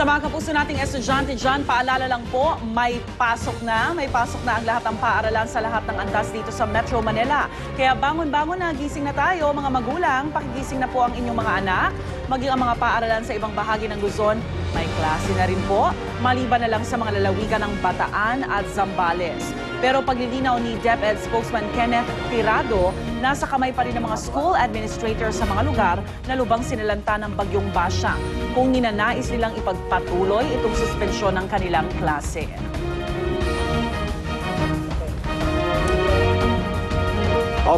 mga kapuso nating estudyante dyan, paalala lang po, may pasok na ang lahat ng paaralan sa lahat ng antas dito sa Metro Manila. Kaya bangon-bangon na, gising na tayo mga magulang, pakigising na po ang inyong mga anak, maging ang mga paaralan sa ibang bahagi ng Luzon, may klase na rin po, maliban na lang sa mga lalawigan ng Bataan at Zambales. Pero paglilinaw ni DepEd spokesman Kenneth Tirado, nasa kamay pa rin ng mga school administrators sa mga lugar na lubang sinalanta ng bagyong Basyang kung ninanais nilang ipagpatuloy itong suspensyon ng kanilang klase.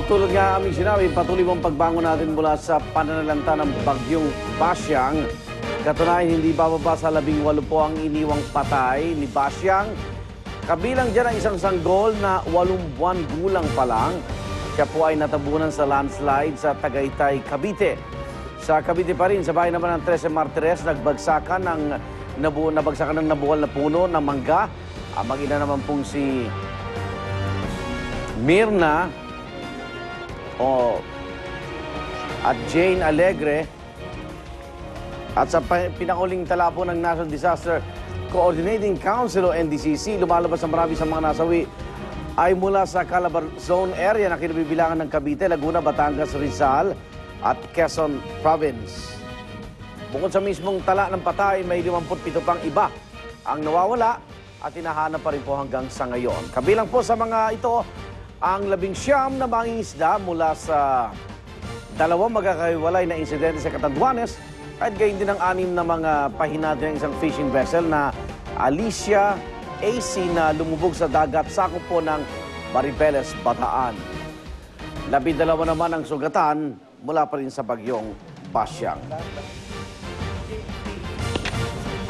Tulad nga aming sinabi, patuloy mong pagbangon natin mula sa pananalanta ng bagyong Basyang. Katunayan, hindi bababa sa 18 po ang iniwang patay ni Basyang. Kabilang dyan ang isang sanggol na 8 buwan gulang pa lang. Siya po ay natabunan sa landslide sa Tagaytay, Cavite. Sa Cavite pa rin, sa bahay naman ng 13 Martires, nabagsakan ng nabuwal na puno ng mangga. Ang mag-ina naman pong si Mirna at Jane Alegre. At sa pinakahuling tala po ng National Disaster Coordinating Council o NDCC, lumalabas ang marami sa mga nasawi ay mula sa Calabar Zone area na kinabibilangan ng Cavite, Laguna, Batangas, Rizal at Quezon Province. Bukod sa mismong tala ng patay, may 57 pang iba ang nawawala at hinahanap pa rin po hanggang sa ngayon. Kabilang po sa mga ito ang 19 na mangingisda mula sa 2 magkakahiwalay na insidente sa Catanduanes at gayon din ang 6 na mga pahinado ng isang fishing vessel na Alicia AC na lumubog sa dagat sakop po ng Maribeles, Bataan. 12 naman ang sugatan mula pa rin sa bagyong Basyang.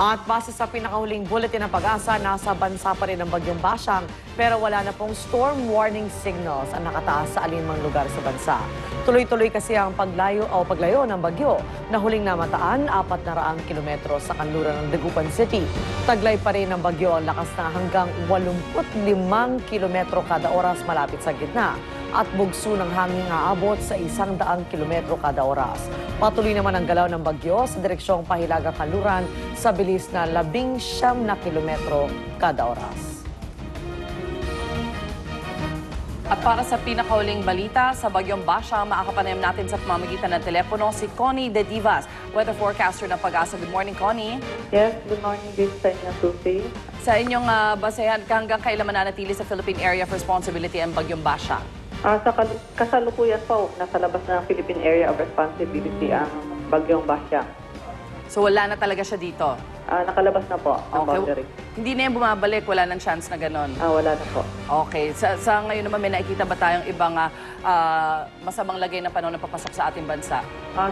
At base sa pinakahuling bulletin ng Pag-asa, nasa bansa pa rin ang bagyong Basyang pero wala na pong storm warning signals ang nakataas sa alinmang lugar sa bansa. Tuloy-tuloy kasi ang paglayo ng bagyo na huling namataan 400 kilometro sa kanluran ng Dagupan City. Taglay pa rin ng bagyo ang lakas na hanggang 85 kilometro kada oras malapit sa gitna at bugso ng hangin aabot sa 100 kilometro kada oras. Patuloy naman ang galaw ng bagyo sa direksyong Pahilagang Kanluran sa bilis na 19 na kilometro kada oras. At para sa pinakahuling balita sa bagyong Basyang, makakapanayam natin sa pamamagitan ng telepono si Connie De Divas, weather forecaster ng Pag-asa. Good morning, Connie. Yes, good morning din sa inyo, Susie. Sa inyong basehan, hanggang kailan mananatili sa Philippine Area of Responsibility ang bagyong Basyang? Sa kasalukuyan po, nasa labas na ng Philippine Area of Responsibility ang bagyong Basyang. So wala na talaga siya dito? Nakalabas na po ng boundary. Hindi na yung bumabalik, wala nang chance na ganon? Wala na po. Okay. Sa ngayon naman, may nakikita ba tayong ibang masamang lagay ng panahon na papasok sa ating bansa?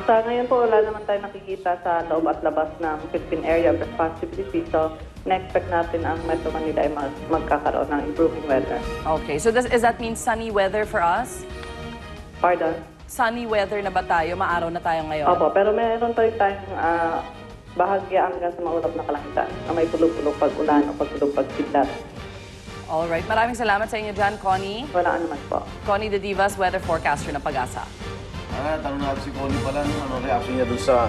Sa ngayon po, wala naman tayo nakikita sa loob at labas ng Philippine Area of Responsibility. So, na-expect natin ang Metro Manila ay magkakaroon ng improving weather. Okay. So does that mean sunny weather for us? Pardon? Sunny weather na ba tayo? Maaraw na tayo ngayon? Opo, pero meron pa rin tayong bahagya hanggang sa maulap na kalangitan na may pulog-pulog pag-ulan o pag-pulog pag-sidlat. Alright. Maraming salamat sa inyo dyan, Connie. Walaan naman po. Connie De Divas, weather forecaster ng Pag-asa. Tanong natin si Connie pala, ano reaction niya dun sa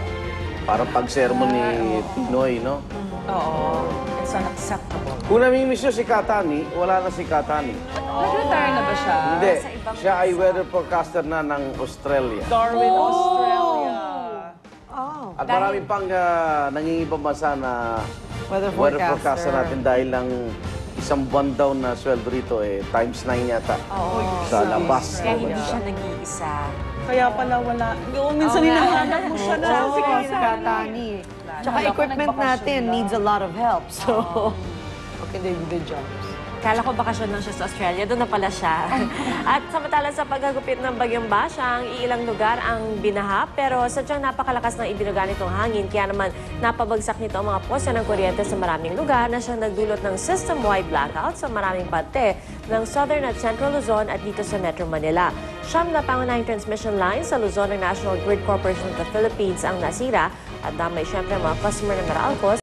parang pag-sermon ni Pinoy, no? Oo, it's unacceptable. Kung namimiss nyo si Katani, wala na si Katani. Nag-retire na ba siya? Hindi, siya ay weather forecaster na ng Australia. Darwin, Australia. At marami pang nangingibang bansa na Weather forecaster natin dahil lang isang buwan daw na sweldo rito, times 9 yata sa labas. Kaya hindi siya nag-iisa. Kaya pala wala. Minsan hinahanap mo siya na. Katani. Tsaka equipment natin needs a lot of help. So, okay, they do the jobs. Kala ko bakasyon lang siya sa Australia, doon na pala siya. At samantala sa paghagupit ng bagyong Basyang, iilang lugar ang binaha, pero sadyang napakalakas ng ibinuga nitong hangin, kaya naman napabagsak nito ang mga poste ng kuryente sa maraming lugar na siyang nagdulot ng system-wide blackout sa maraming parte ng Southern at Central Luzon at dito sa Metro Manila. Siyam na pangunahing transmission lines sa Luzon ng National Grid Corporation of the Philippines ang nasira at damay siyempre mga customer ng Meralcos